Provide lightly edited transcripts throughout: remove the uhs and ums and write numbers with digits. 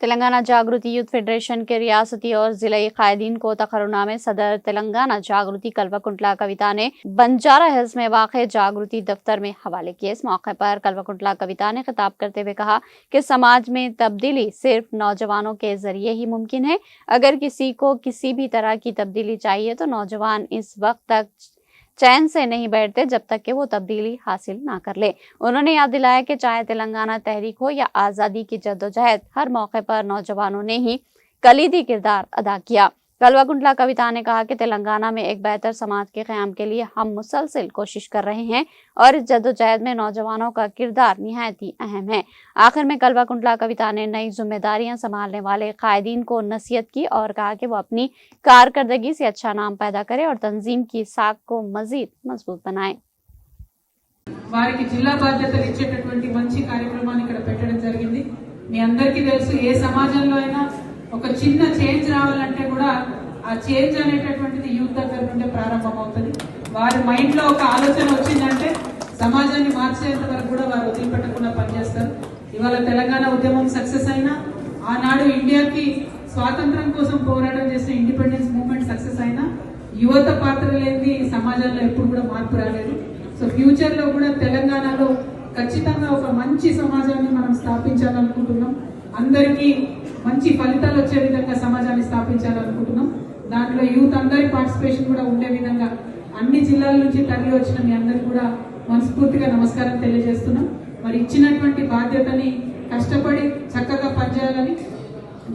तेलंगाना जागृति youth federation के रियासती और जिले कायदीन को तकर्रुनामे सदर तेलंगाना जागृति कल्वकुंटला कविता ने बंजारा हिल्स में वाक़े जागृति दफ्तर में हवाले किए। इस मौके पर कल्वकुंटला कविता ने खिताब करते हुए कहा कि समाज में तब्दीली सिर्फ नौजवानों के जरिए ही मुमकिन है। अगर किसी को किसी भी तरह की तब्दीली चाहिए तो नौजवान इस वक्त तक चैन से नहीं बैठते जब तक कि वो तब्दीली हासिल ना कर ले। उन्होंने याद दिलाया कि चाहे तेलंगाना तहरीक हो या आज़ादी की जद्दोजहद, हर मौके पर नौजवानों ने ही कलीदी किरदार अदा किया। कल्वकुंटला कविता ने कहा कि तेलंगाना में एक बेहतर समाज के क़याम के लिए हम मुसलसल कोशिश कर रहे हैं और इस जद्दोजहद में नौजवानों का किरदार निहायत ही अहम है। आखिर में कल्वकुंटला कविता ने नई जिम्मेदारियां संभालने वाले कायदीन को नसीहत की और कहा कि वो अपनी कारकर्दगी से अच्छा नाम पैदा करे और तंजीम की साख को मजीद मजबूत बनाए। వారికి జిల్లా బాధ్యతలు ఇచ్చేటటువంటి మంచి కార్యక్రమాన్ని ఇక్కడ పెట్టడం జరిగింది। మీ అందరికీ తెలుసు ఏ సమాజంలో అయినా ఒక చిన్న చేంజ్ రావాలంటే కూడా ఆ చేంజ్ అనేటటువంటిది యూత్ దగ్గర నుండే ప్రారంభమవుతుంది। వారి మైండ్ లో ఒక ఆలోచన వచ్చిందంటే సమాజాన్ని మార్చేంత వరకు కూడా వారు వదిలిపెట్టకుండా పనిచేస్తారు। ఇవాళ తెలంగాణ ఉద్యమం సక్సెస్ అయినా, ఆనాడు ఇండియాకి స్వాతంత్రం కోసం పోరాటం చేసిన ఇండిపెండెన్స్ మూవ్మెంట్ సక్సెస్ అయినా యువత పాత్ర లేని సమాజంలో ఎప్పుడు కూడా మార్పు రాలేదు। సో ఫ్యూచర్ లో కూడా తెలంగాణలో ఖచ్చితంగా ఒక మంచి సమాజాన్ని మనం స్థాపించాలనుకుంటున్నాం। అందరికీ మంచి ఫలితాలు వచ్చే విధంగా సమాజాన్ని స్థాపించాలనుకుంటున్నాం। దాంట్లో యూత్ అందరి పార్టిసిపేషన్ కూడా ఉండే విధంగా అన్ని జిల్లాల నుంచి తరలి వచ్చిన మీ అందరికీ కూడా మనస్ఫూర్తిగా నమస్కారం తెలియజేస్తున్నాం। మరి ఇచ్చినటువంటి బాధ్యతని కష్టపడి చక్కగా పనిచేయాలని,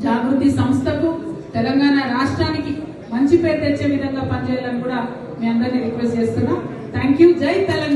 జాగృతి సంస్థకు తెలంగాణ రాష్ట్రానికి మంచి పేరు తెచ్చే విధంగా పనిచేయాలని కూడా మీ అందరినీ రిక్వెస్ట్ చేస్తున్నాం। Thank you. జై తెలంగాణ।